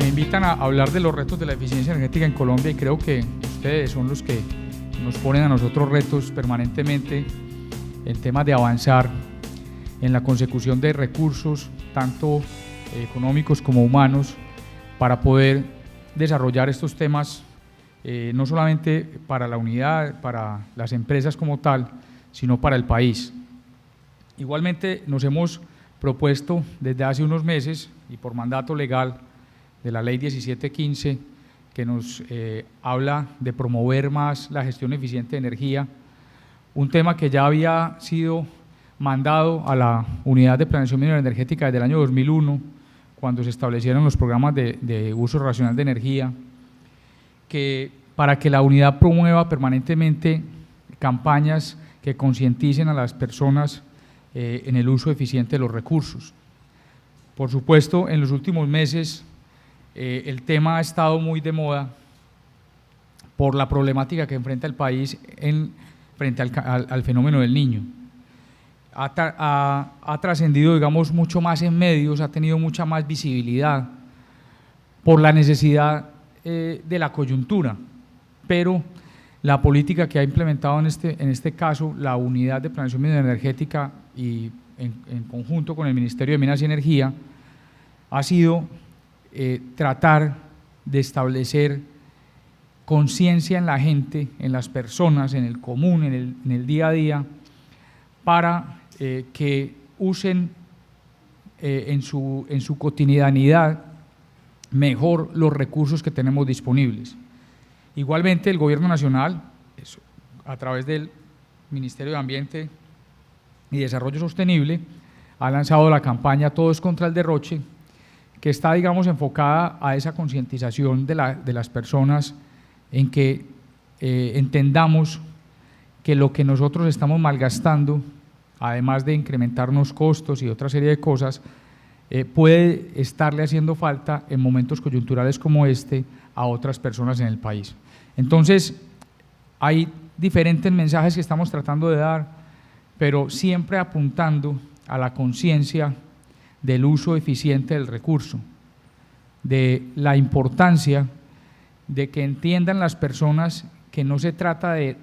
me invitan a hablar de los retos de la eficiencia energética en Colombia, y creo que ustedes son los que nos ponen a nosotros retos permanentemente en temas de avanzar en la consecución de recursos, tanto económicos como humanos, para poder desarrollar estos temas, no solamente para la unidad, para las empresas como tal, sino para el país. Igualmente nos hemos propuesto desde hace unos meses y por mandato legal de la Ley 1715, que nos habla de promover más la gestión eficiente de energía, un tema que ya había sido mandado a la Unidad de Planeación Minera Energética desde el año 2001, cuando se establecieron los programas de uso racional de energía, que para que la unidad promueva permanentemente campañas que concienticen a las personas en el uso eficiente de los recursos. Por supuesto, en los últimos meses el tema ha estado muy de moda por la problemática que enfrenta el país frente al fenómeno del Niño. Ha trascendido, digamos, mucho más en medios, ha tenido mucha más visibilidad por la necesidad de la coyuntura, pero la política que ha implementado en este caso la Unidad de Planeación Minera Energética y en conjunto con el Ministerio de Minas y Energía ha sido tratar de establecer conciencia en la gente, en las personas, en el común, en el día a día, para que usen en su cotidianidad mejor los recursos que tenemos disponibles. Igualmente, el Gobierno Nacional, a través del Ministerio de Ambiente y Desarrollo Sostenible, ha lanzado la campaña Todos contra el Derroche, que está, digamos, enfocada a esa concientización de las personas en que entendamos que lo que nosotros estamos malgastando, además de incrementarnos costos y otra serie de cosas, puede estarle haciendo falta en momentos coyunturales como este a otras personas en el país. Entonces, hay diferentes mensajes que estamos tratando de dar, pero siempre apuntando a la conciencia del uso eficiente del recurso, de la importancia de que entiendan las personas que no se trata de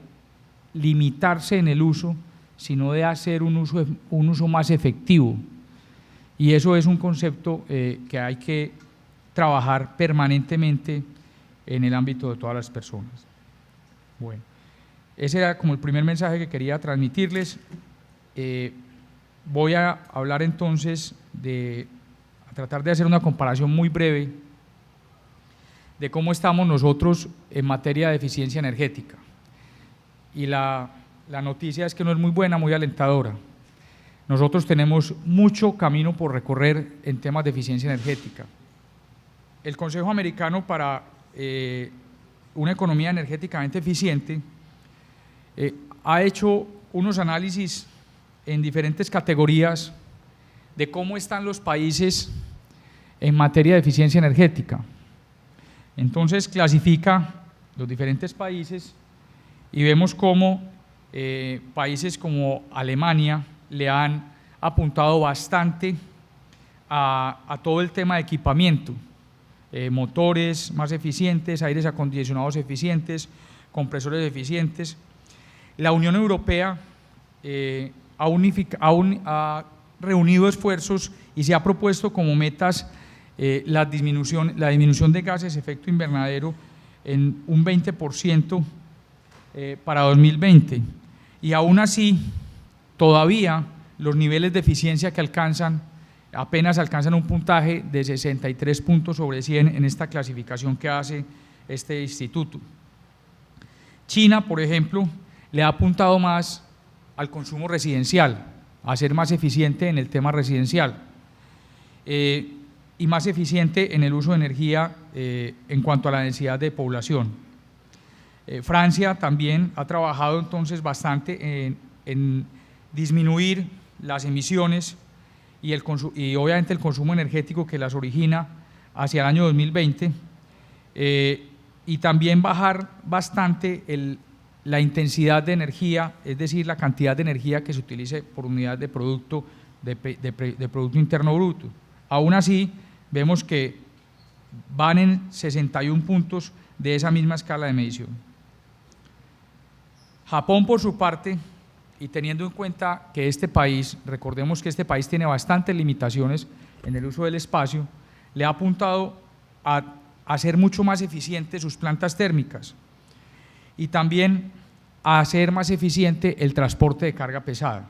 limitarse en el uso, sino de hacer un uso más efectivo. Y eso es un concepto que hay que trabajar permanentemente en el ámbito de todas las personas. Bueno, ese era como el primer mensaje que quería transmitirles. Voy a hablar entonces a tratar de hacer una comparación muy breve de cómo estamos nosotros en materia de eficiencia energética. Y la noticia es que no es muy buena, muy alentadora. Nosotros tenemos mucho camino por recorrer en temas de eficiencia energética. El Consejo Americano para una economía energéticamente eficiente ha hecho unos análisis en diferentes categorías de cómo están los países en materia de eficiencia energética. Entonces clasifica los diferentes países y vemos cómo países como Alemania le han apuntado bastante a todo el tema de equipamiento, motores más eficientes, aires acondicionados eficientes, compresores eficientes. La Unión Europea ha reunido esfuerzos y se ha propuesto como metas la disminución de gases de efecto invernadero en un 20% para 2020, y aún así todavía los niveles de eficiencia que apenas alcanzan un puntaje de 63 puntos sobre 100 en esta clasificación que hace este instituto. China, por ejemplo, le ha apuntado más al consumo residencial, a ser más eficiente en el tema residencial y más eficiente en el uso de energía en cuanto a la densidad de población. Francia también ha trabajado entonces bastante en disminuir las emisiones y obviamente el consumo energético que las origina hacia el año 2020 y también bajar bastante la intensidad de energía, es decir, la cantidad de energía que se utilice por unidad de Producto Interno Bruto. Aún así, vemos que van en 61 puntos de esa misma escala de medición. Japón, por su parte, y teniendo en cuenta que este país, recordemos que este país tiene bastantes limitaciones en el uso del espacio, le ha apuntado a hacer mucho más eficientes sus plantas térmicas y también a hacer más eficiente el transporte de carga pesada,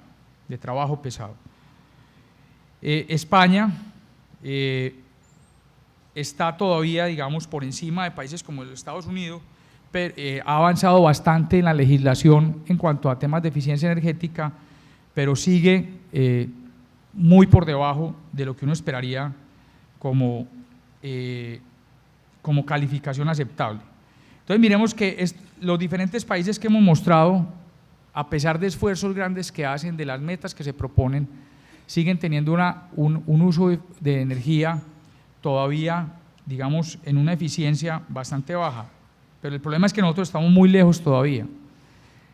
de trabajo pesado. España está todavía, digamos, por encima de países como los Estados Unidos, pero ha avanzado bastante en la legislación en cuanto a temas de eficiencia energética, pero sigue muy por debajo de lo que uno esperaría como calificación aceptable. Entonces miremos que los diferentes países que hemos mostrado, a pesar de esfuerzos grandes que hacen, de las metas que se proponen, siguen teniendo un uso de energía todavía, digamos, en una eficiencia bastante baja. Pero el problema es que nosotros estamos muy lejos todavía.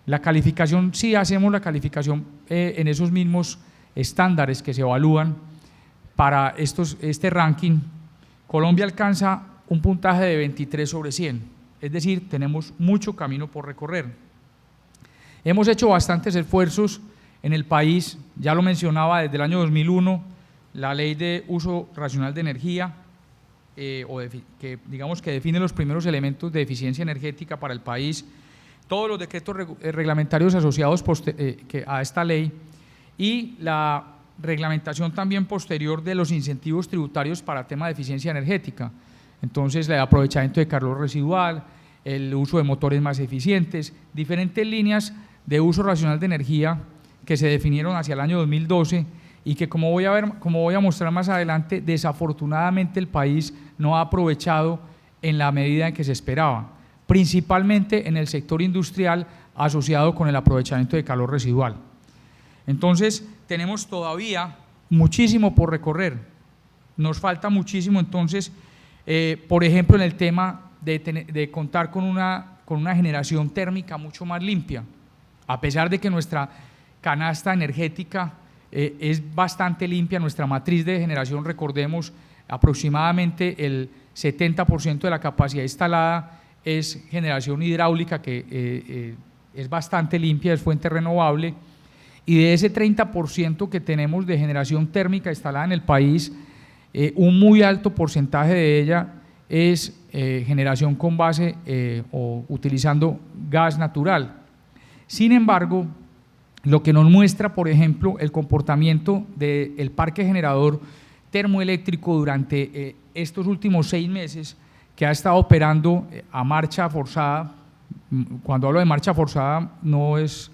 La calificación, sí hacemos la calificación en esos mismos estándares que se evalúan para este ranking. Colombia alcanza un puntaje de 23 sobre 100, es decir, tenemos mucho camino por recorrer. Hemos hecho bastantes esfuerzos en el país, ya lo mencionaba desde el año 2001, la Ley de Uso Racional de Energía, que digamos que define los primeros elementos de eficiencia energética para el país, todos los decretos reglamentarios asociados a esta ley y la reglamentación también posterior de los incentivos tributarios para tema de eficiencia energética. Entonces, el aprovechamiento de calor residual, el uso de motores más eficientes, diferentes líneas de uso racional de energía que se definieron hacia el año 2012 y que, como voy a mostrar más adelante, desafortunadamente el país no ha aprovechado en la medida en que se esperaba, principalmente en el sector industrial asociado con el aprovechamiento de calor residual. Entonces, tenemos todavía muchísimo por recorrer, nos falta muchísimo. Entonces, por ejemplo, en el tema de contar con una generación térmica mucho más limpia, a pesar de que nuestra canasta energética es bastante limpia, nuestra matriz de generación, recordemos, aproximadamente el 70% de la capacidad instalada es generación hidráulica, que es bastante limpia, es fuente renovable, y de ese 30% que tenemos de generación térmica instalada en el país, un muy alto porcentaje de ella es generación con base o utilizando gas natural. Sin embargo, lo que nos muestra, por ejemplo, el comportamiento del parque generador termoeléctrico durante estos últimos 6 meses, que ha estado operando a marcha forzada. Cuando hablo de marcha forzada, no es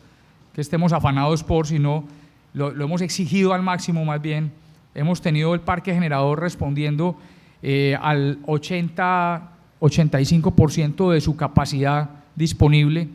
que estemos afanados sino lo hemos exigido al máximo. Más bien, hemos tenido el parque generador respondiendo al 80-85% de su capacidad disponible,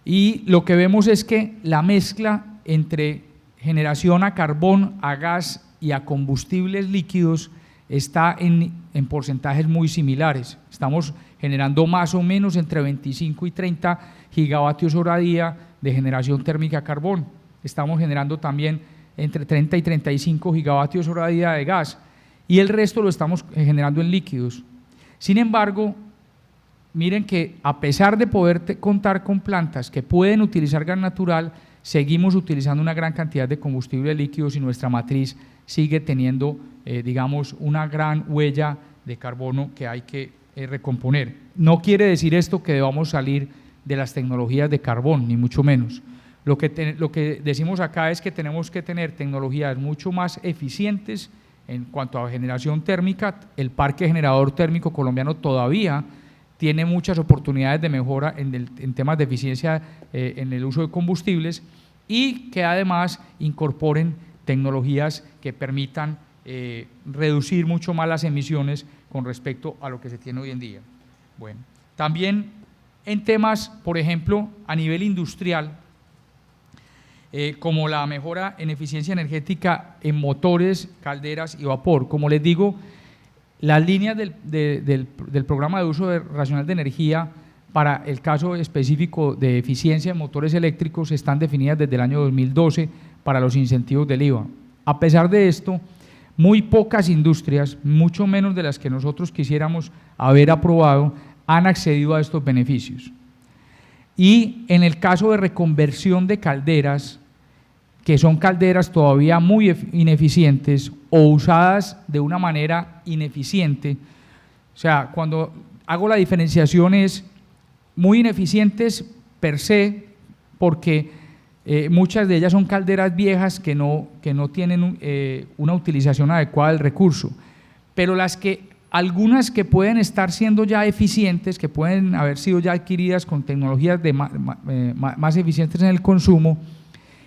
y lo que vemos es que la mezcla entre generación a carbón, a gas y a combustibles líquidos está en porcentajes muy similares. Estamos generando más o menos entre 25 y 30 gigavatios hora día de generación térmica a carbón. Estamos generando también entre 30 y 35 gigavatios hora día de gas, y el resto lo estamos generando en líquidos. Sin embargo, miren que a pesar de poder contar con plantas que pueden utilizar gas natural, seguimos utilizando una gran cantidad de combustibles líquidos y nuestra matriz sigue teniendo, digamos, una gran huella de carbono que hay que recomponer. No quiere decir esto que debamos salir de las tecnologías de carbón, ni mucho menos. Lo que decimos acá es que tenemos que tener tecnologías mucho más eficientes en cuanto a generación térmica. El parque generador térmico colombiano todavía tiene muchas oportunidades de mejora en temas de eficiencia en el uso de combustibles, y que además incorporen tecnologías que permitan reducir mucho más las emisiones con respecto a lo que se tiene hoy en día. Bueno, también en temas, por ejemplo, a nivel industrial, como la mejora en eficiencia energética en motores, calderas y vapor. Como les digo, las líneas del programa de uso racional de energía para el caso específico de eficiencia en motores eléctricos están definidas desde el año 2012 para los incentivos del IVA. A pesar de esto, muy pocas industrias, mucho menos de las que nosotros quisiéramos haber aprobado, han accedido a estos beneficios. Y en el caso de reconversión de calderas, que son calderas todavía muy ineficientes o usadas de una manera ineficiente, o sea, cuando hago la diferenciación es muy ineficientes per se, porque muchas de ellas son calderas viejas que no tienen una utilización adecuada del recurso, pero algunas que pueden estar siendo ya eficientes, que pueden haber sido ya adquiridas con tecnologías más eficientes en el consumo,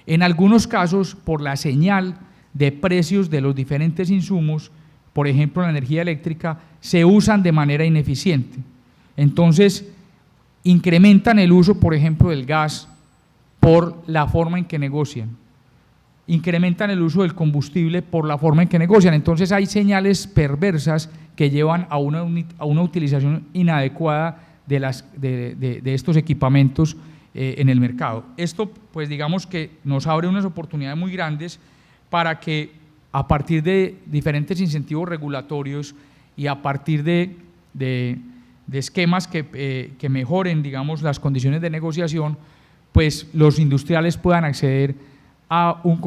en algunos casos por la señal de precios de los diferentes insumos, por ejemplo la energía eléctrica, se usan de manera ineficiente. Entonces incrementan el uso, por ejemplo, del gas por la forma en que negocian, incrementan el uso del combustible por la forma en que negocian. Entonces hay señales perversas que llevan a una utilización inadecuada de estos equipamientos en el mercado. Esto, pues digamos que nos abre unas oportunidades muy grandes para que a partir de diferentes incentivos regulatorios y a partir de esquemas que mejoren, digamos, las condiciones de negociación, pues los industriales puedan acceder a un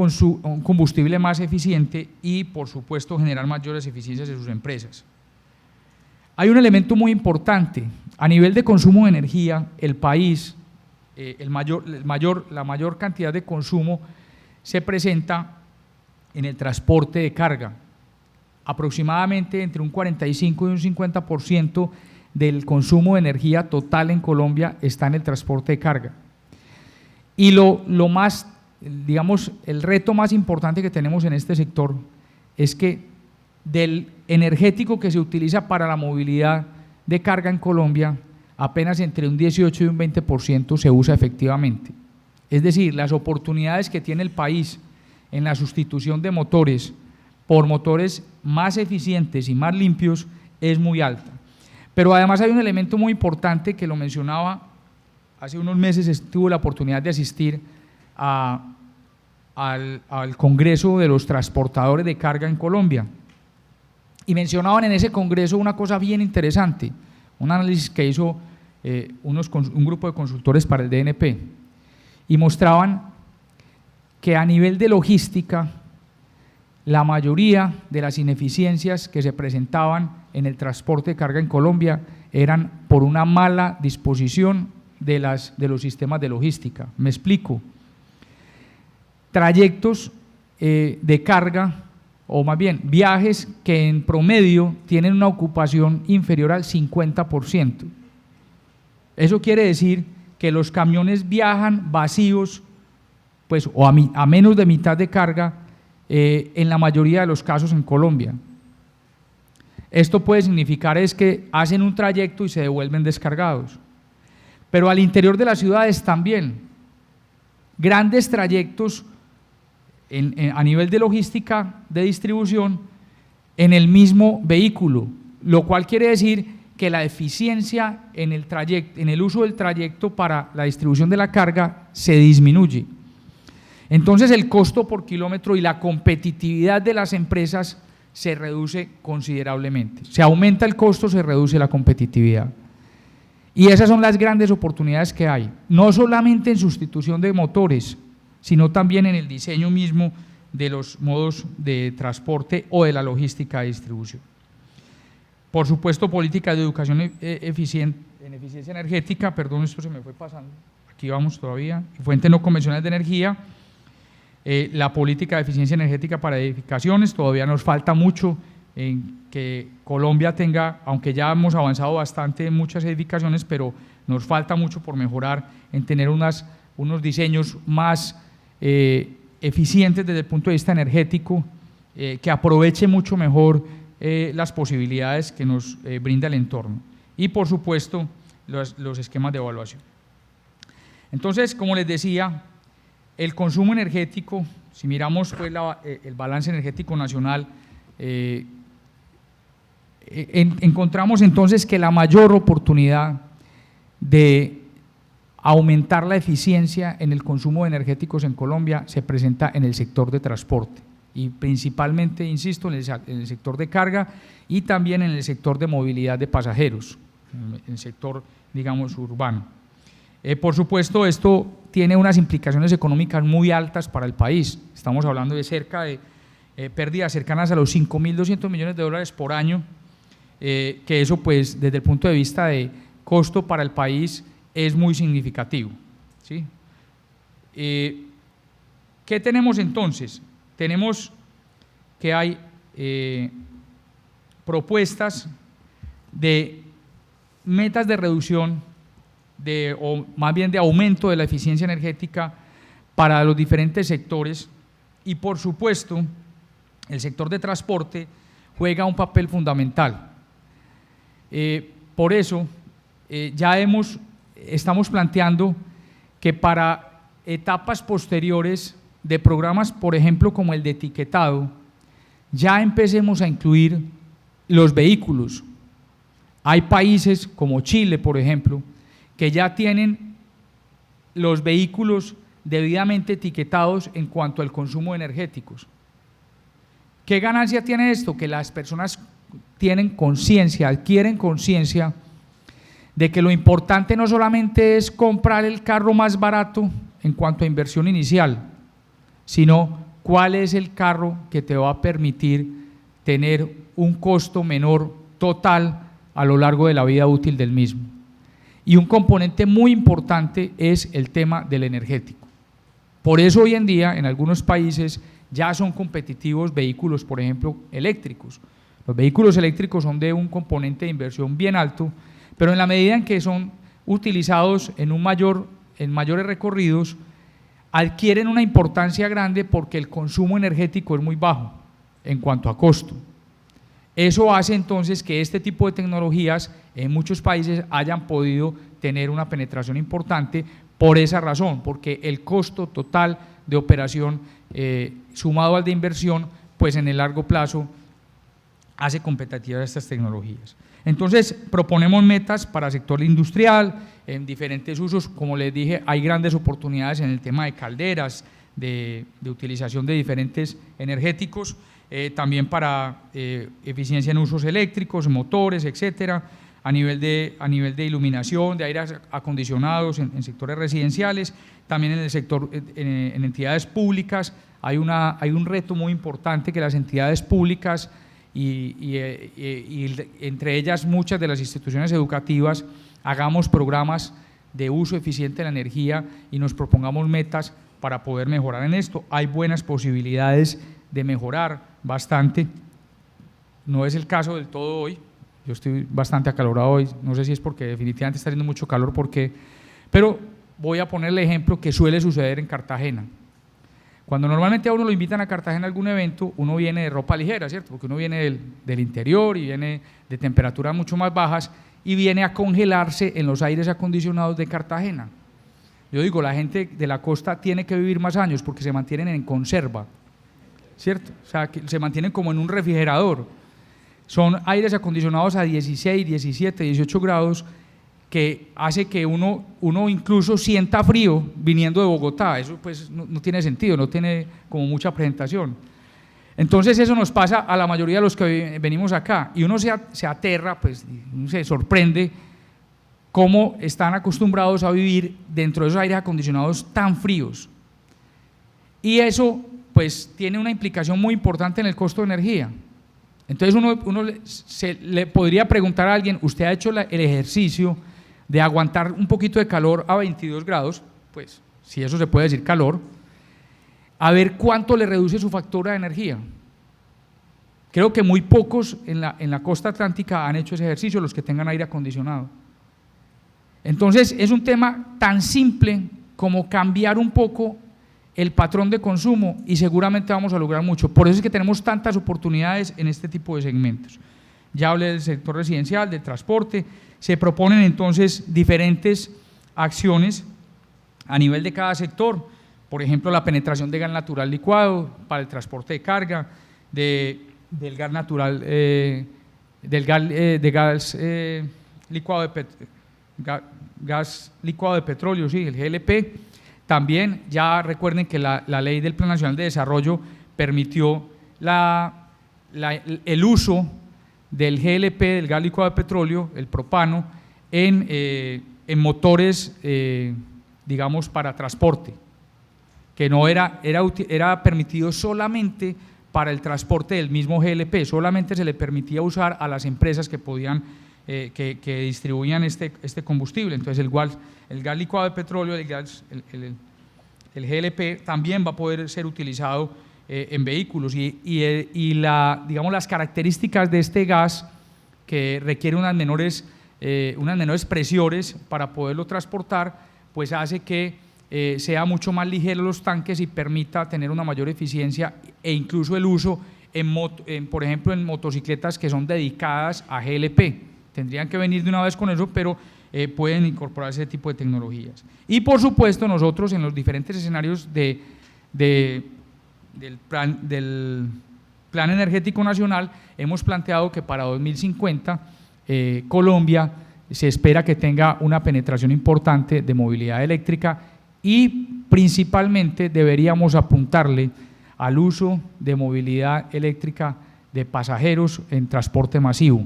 combustible más eficiente y, por supuesto, generar mayores eficiencias en sus empresas. Hay un elemento muy importante. A nivel de consumo de energía, el país, la mayor cantidad de consumo se presenta en el transporte de carga. Aproximadamente entre un 45 y un 50% del consumo de energía total en Colombia está en el transporte de carga. Y lo más, digamos, el reto más importante que tenemos en este sector es que del energético que se utiliza para la movilidad de carga en Colombia, apenas entre un 18 y un 20% se usa efectivamente. Es decir, las oportunidades que tiene el país en la sustitución de motores por motores más eficientes y más limpios es muy alta. Pero además hay un elemento muy importante que lo mencionaba. Hace unos meses tuve la oportunidad de asistir al Congreso de los Transportadores de Carga en Colombia y mencionaban en ese congreso una cosa bien interesante, un análisis que hizo un grupo de consultores para el DNP y mostraban que a nivel de logística la mayoría de las ineficiencias que se presentaban en el transporte de carga en Colombia eran por una mala disposición de los sistemas de logística. Me explico. Trayectos de carga, o más bien viajes que en promedio tienen una ocupación inferior al 50%. Eso quiere decir que los camiones viajan vacíos, pues, o a menos de mitad de carga en la mayoría de los casos en Colombia. Esto puede significar es que hacen un trayecto y se devuelven descargados. Pero al interior de las ciudades también, grandes trayectos a nivel de logística, de distribución, en el mismo vehículo, lo cual quiere decir que la eficiencia en el uso del trayecto para la distribución de la carga se disminuye. Entonces el costo por kilómetro y la competitividad de las empresas se reduce considerablemente. Se aumenta el costo, se reduce la competitividad. Y esas son las grandes oportunidades que hay, no solamente en sustitución de motores, sino también en el diseño mismo de los modos de transporte o de la logística de distribución. Por supuesto, políticas de educación en eficiencia energética, perdón, esto se me fue pasando, aquí vamos todavía, fuentes no convencionales de energía, la política de eficiencia energética para edificaciones, todavía nos falta mucho en que Colombia tenga, aunque ya hemos avanzado bastante en muchas edificaciones, pero nos falta mucho por mejorar en tener unos diseños más eficientes desde el punto de vista energético, que aproveche mucho mejor las posibilidades que nos brinda el entorno. Y por supuesto, los esquemas de evaluación. Entonces, como les decía, el consumo energético, si miramos pues, el balance energético nacional, encontramos entonces que la mayor oportunidad de aumentar la eficiencia en el consumo de energéticos en Colombia se presenta en el sector de transporte. y principalmente, insisto, en el sector de carga y también en el sector de movilidad de pasajeros, en el sector, digamos, urbano. Por supuesto, esto tiene unas implicaciones económicas muy altas para el país. Estamos hablando de cerca de pérdidas cercanas a los 5.200 millones de dólares por año, que eso, pues, desde el punto de vista de costo para el país es muy significativo, ¿sí? ¿Qué tenemos entonces? Tenemos que hay propuestas de metas de reducción o más bien de aumento de la eficiencia energética para los diferentes sectores y, por supuesto, el sector de transporte juega un papel fundamental. Por eso estamos planteando que para etapas posteriores de programas, por ejemplo, como el de etiquetado, ya empecemos a incluir los vehículos. Hay países como Chile, por ejemplo, que ya tienen los vehículos debidamente etiquetados en cuanto al consumo de energéticos. ¿Qué ganancia tiene esto? Que las personas tienen conciencia, adquieren conciencia de que lo importante no solamente es comprar el carro más barato en cuanto a inversión inicial, sino cuál es el carro que te va a permitir tener un costo menor total a lo largo de la vida útil del mismo. Y un componente muy importante es el tema del energético. Por eso hoy en día en algunos países ya son competitivos vehículos, por ejemplo, eléctricos. Los vehículos eléctricos son de un componente de inversión bien alto, pero en la medida en que son utilizados en mayores recorridos, adquieren una importancia grande porque el consumo energético es muy bajo en cuanto a costo. Eso hace entonces que este tipo de tecnologías en muchos países hayan podido tener una penetración importante por esa razón, porque el costo total de operación sumado al de inversión, pues en el largo plazo hace competitivas estas tecnologías. Entonces proponemos metas para el sector industrial en diferentes usos. Como les dije, hay grandes oportunidades en el tema de calderas, de utilización de diferentes energéticos, también para eficiencia en usos eléctricos, motores, etcétera, a nivel de iluminación, de aires acondicionados en sectores residenciales, también en el sector, en entidades públicas. Hay un reto muy importante que las entidades públicas y entre ellas muchas de las instituciones educativas hagamos programas de uso eficiente de la energía y nos propongamos metas para poder mejorar en esto. Hay buenas posibilidades de mejorar bastante, no es el caso del todo hoy. Yo estoy bastante acalorado hoy, no sé si es porque definitivamente está haciendo mucho calor, pero voy a poner el ejemplo que suele suceder en Cartagena. Cuando normalmente a uno lo invitan a Cartagena a algún evento, uno viene de ropa ligera, ¿cierto? Porque uno viene del interior y viene de temperaturas mucho más bajas y viene a congelarse en los aires acondicionados de Cartagena. Yo digo, la gente de la costa tiene que vivir más años porque se mantienen en conserva, ¿cierto? O sea, que se mantienen como en un refrigerador. Son aires acondicionados a 16, 17, 18 grados que hace que uno incluso sienta frío viniendo de Bogotá. Eso pues no tiene sentido, no tiene como mucha presentación. Entonces eso nos pasa a la mayoría de los que venimos acá y uno se aterra, pues uno se sorprende cómo están acostumbrados a vivir dentro de esos aires acondicionados tan fríos. Y eso pues tiene una implicación muy importante en el costo de energía. Entonces uno le podría preguntar a alguien, ¿usted ha hecho el ejercicio de aguantar un poquito de calor a 22 grados? Pues si eso se puede decir calor, a ver cuánto le reduce su factura de energía. Creo que muy pocos en la costa atlántica han hecho ese ejercicio, los que tengan aire acondicionado. Entonces es un tema tan simple como cambiar un poco el patrón de consumo y seguramente vamos a lograr mucho. Por eso es que tenemos tantas oportunidades en este tipo de segmentos. Ya hablé del sector residencial, del transporte. Se proponen entonces diferentes acciones a nivel de cada sector. Por ejemplo, la penetración de gas natural licuado para el transporte de carga, del gas natural, gas licuado de petróleo, sí, el GLP. También ya recuerden que la Ley del Plan Nacional de Desarrollo permitió el uso del GLP, del gas licuado de petróleo, el propano, en motores, digamos, para transporte, que no era permitido solamente para el transporte del mismo GLP, solamente se le permitía usar a las empresas que podían, que distribuían este combustible. Entonces el gas licuado de petróleo, el GLP, también va a poder ser utilizado en vehículos digamos, las características de este gas, que requiere unas menores presiones para poderlo transportar, pues hace que sea mucho más ligero los tanques y permita tener una mayor eficiencia, e incluso el uso por ejemplo, en motocicletas que son dedicadas a GLP. Tendrían que venir de una vez con eso, pero pueden incorporar ese tipo de tecnologías. Y por supuesto nosotros en los diferentes escenarios del Plan Energético Nacional hemos planteado que para 2050 Colombia se espera que tenga una penetración importante de movilidad eléctrica, y principalmente deberíamos apuntarle al uso de movilidad eléctrica de pasajeros en transporte masivo.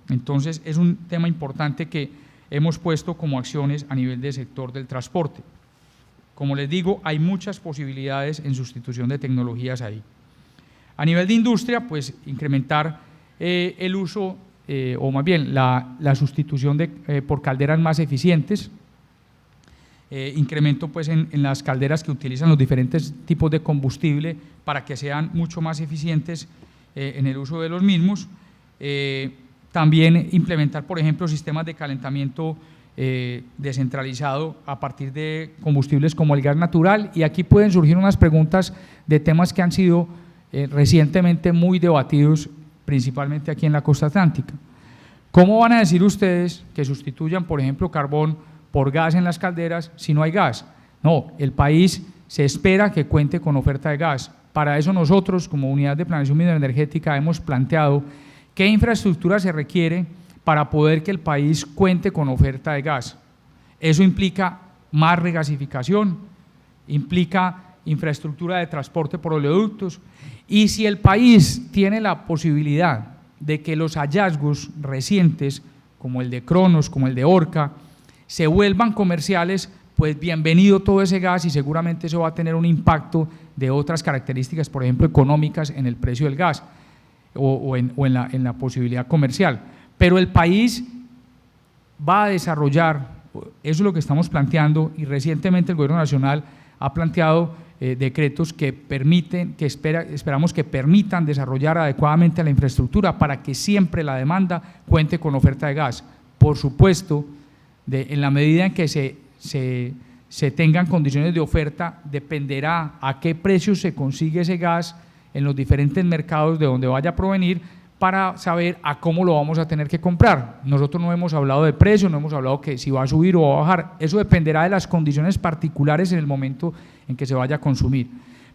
Entonces es un tema importante que hemos puesto como acciones a nivel del sector del transporte. Como les digo, hay muchas posibilidades en sustitución de tecnologías ahí. A nivel de industria, pues incrementar el uso, o más bien la sustitución por calderas más eficientes, incremento pues en las calderas que utilizan los diferentes tipos de combustible para que sean mucho más eficientes en el uso de los mismos. También implementar, por ejemplo, sistemas de calentamiento descentralizado a partir de combustibles como el gas natural, y aquí pueden surgir unas preguntas de temas que han sido recientemente muy debatidos, principalmente aquí en la costa atlántica. ¿Cómo van a decir ustedes que sustituyan, por ejemplo, carbón por gas en las calderas si no hay gas? No, el país se espera que cuente con oferta de gas. Para eso nosotros, como Unidad de Planeación Minera Energética, hemos planteado qué infraestructura se requiere para poder que el país cuente con oferta de gas. Eso implica más regasificación, implica infraestructura de transporte por oleoductos, y si el país tiene la posibilidad de que los hallazgos recientes, como el de Cronos, como el de Orca, se vuelvan comerciales, pues bienvenido todo ese gas, y seguramente eso va a tener un impacto de otras características, por ejemplo, económicas en el precio del gas o en la posibilidad comercial. Pero el país va a desarrollar, eso es lo que estamos planteando, y recientemente el Gobierno Nacional ha planteado decretos que esperamos que permitan desarrollar adecuadamente la infraestructura para que siempre la demanda cuente con oferta de gas. Por supuesto, en la medida en que se tengan condiciones de oferta, dependerá a qué precio se consigue ese gas en los diferentes mercados de donde vaya a provenir, para saber a cómo lo vamos a tener que comprar. Nosotros no hemos hablado de precio, no hemos hablado que si va a subir o va a bajar, eso dependerá de las condiciones particulares en el momento en que se vaya a consumir.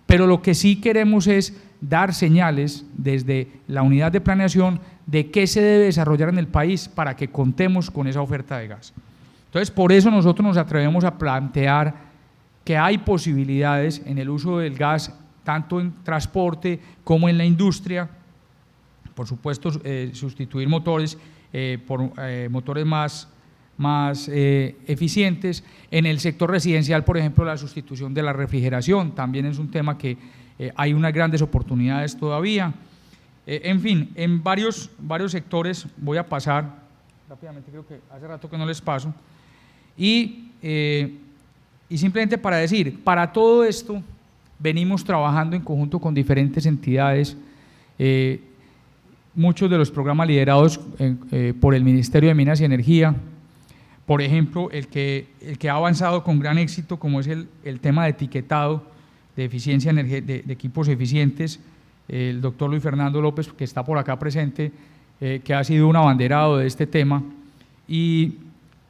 Pero lo que sí queremos es dar señales desde la unidad de planeación de qué se debe desarrollar en el país para que contemos con esa oferta de gas. Entonces, por eso nosotros nos atrevemos a plantear que hay posibilidades en el uso del gas, tanto en transporte como en la industria. Por supuesto, sustituir motores por motores más eficientes. En el sector residencial, por ejemplo, la sustitución de la refrigeración también es un tema que hay unas grandes oportunidades todavía. En fin, en varios sectores, voy a pasar rápidamente, creo que hace rato que no les paso, y simplemente para decir, para todo esto venimos trabajando en conjunto con diferentes entidades. Muchos de los programas liderados por el Ministerio de Minas y Energía, por ejemplo, el que ha avanzado con gran éxito, como es el tema de etiquetado de eficiencia de equipos eficientes, el doctor Luis Fernando López, que está por acá presente, que ha sido un abanderado de este tema, y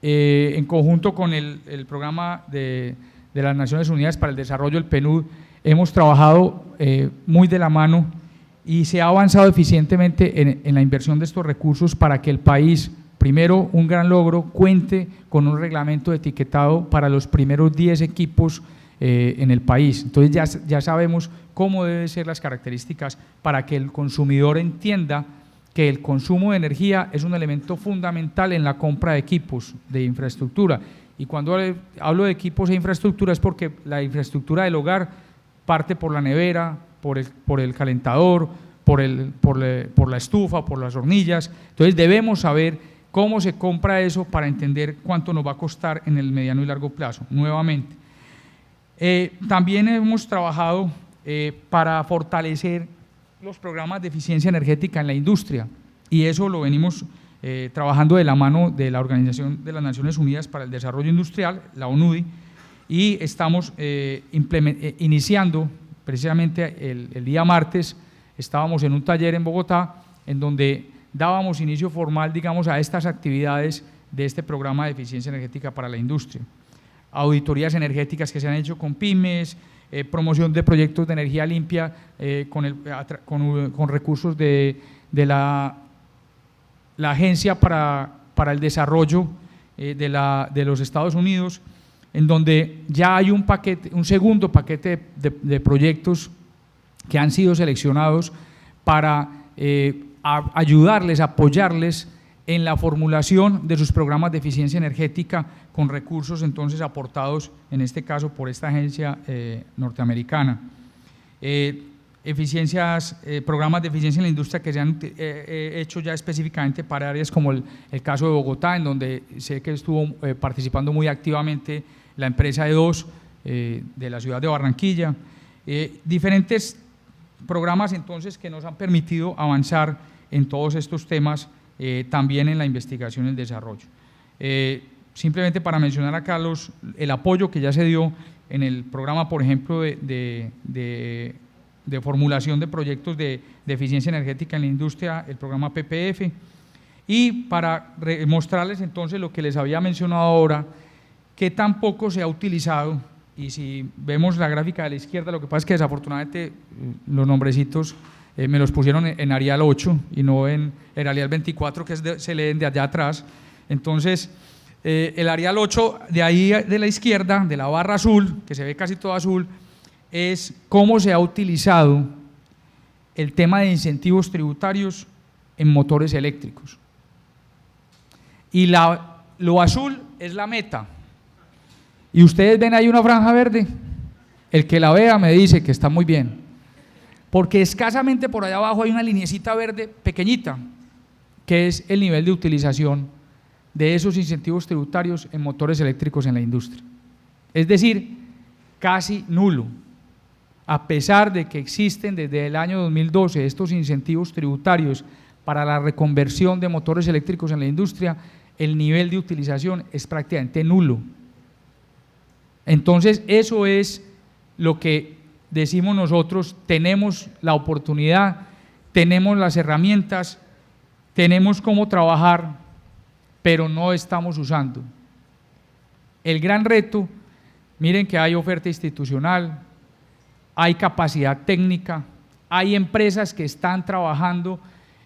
en conjunto con el programa de las Naciones Unidas para el Desarrollo, el PNUD, hemos trabajado muy de la mano, y se ha avanzado eficientemente en la inversión de estos recursos para que el país, primero, un gran logro, cuente con un reglamento de etiquetado para los primeros 10 equipos en el país. Entonces ya sabemos cómo deben ser las características para que el consumidor entienda que el consumo de energía es un elemento fundamental en la compra de equipos de infraestructura. Y cuando hablo de equipos e infraestructura es porque la infraestructura del hogar parte por la nevera, por el calentador, por la estufa, por las hornillas. Entonces debemos saber cómo se compra eso para entender cuánto nos va a costar en el mediano y largo plazo, nuevamente. También hemos trabajado para fortalecer los programas de eficiencia energética en la industria, y eso lo venimos trabajando de la mano de la Organización de las Naciones Unidas para el Desarrollo Industrial, la ONUDI, y estamos iniciando precisamente el día martes. Estábamos en un taller en Bogotá en donde dábamos inicio formal, digamos, a estas actividades de este programa de eficiencia energética para la industria. Auditorías energéticas que se han hecho con pymes, promoción de proyectos de energía limpia con recursos de la Agencia para el Desarrollo de los Estados Unidos, en donde ya hay un segundo paquete de proyectos que han sido seleccionados para ayudarles, apoyarles en la formulación de sus programas de eficiencia energética con recursos entonces aportados, en este caso por esta agencia norteamericana. Programas de eficiencia en la industria que se han hecho ya específicamente para áreas como el caso de Bogotá, en donde sé que estuvo participando muy activamente la empresa E2 de la ciudad de Barranquilla. Diferentes programas entonces que nos han permitido avanzar en todos estos temas, también en la investigación y el desarrollo. Simplemente para mencionar acá el apoyo que ya se dio en el programa, por ejemplo, de formulación de proyectos de eficiencia energética en la industria, el programa PPF, y para mostrarles entonces lo que les había mencionado ahora, que tampoco se ha utilizado. Y si vemos la gráfica de la izquierda, lo que pasa es que desafortunadamente los nombrecitos me los pusieron en Arial 8 y no en el Arial 24, que se leen de allá atrás. Entonces, el Arial 8 de ahí de la izquierda, de la barra azul, que se ve casi todo azul, es cómo se ha utilizado el tema de incentivos tributarios en motores eléctricos. Y lo azul es la meta. Y ustedes ven ahí una franja verde, el que la vea me dice que está muy bien, porque escasamente por allá abajo hay una linecita verde pequeñita, que es el nivel de utilización de esos incentivos tributarios en motores eléctricos en la industria. Es decir, casi nulo. A pesar de que existen desde el año 2012 estos incentivos tributarios para la reconversión de motores eléctricos en la industria, el nivel de utilización es prácticamente nulo. Entonces, eso es lo que decimos nosotros: tenemos la oportunidad, tenemos las herramientas, tenemos cómo trabajar, pero no estamos usando. El gran reto, miren que hay oferta institucional, hay capacidad técnica, hay empresas que están trabajando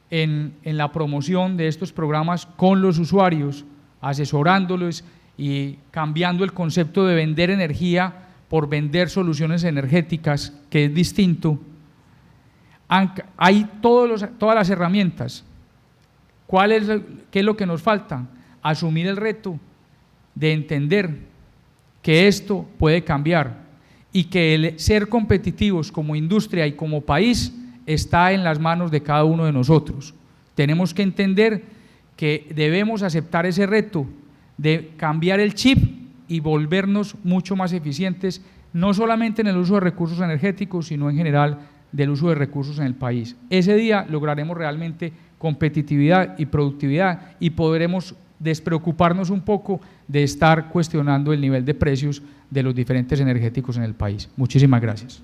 en la promoción de estos programas con los usuarios, asesorándolos y cambiando el concepto de vender energía por vender soluciones energéticas, que es distinto. Hay todas las herramientas. ¿Qué es lo que nos falta? Asumir el reto de entender que esto puede cambiar y que el ser competitivos como industria y como país está en las manos de cada uno de nosotros. Tenemos que entender que debemos aceptar ese reto de cambiar el chip y volvernos mucho más eficientes, no solamente en el uso de recursos energéticos, sino en general del uso de recursos en el país. Ese día lograremos realmente competitividad y productividad y podremos despreocuparnos un poco de estar cuestionando el nivel de precios de los diferentes energéticos en el país. Muchísimas gracias.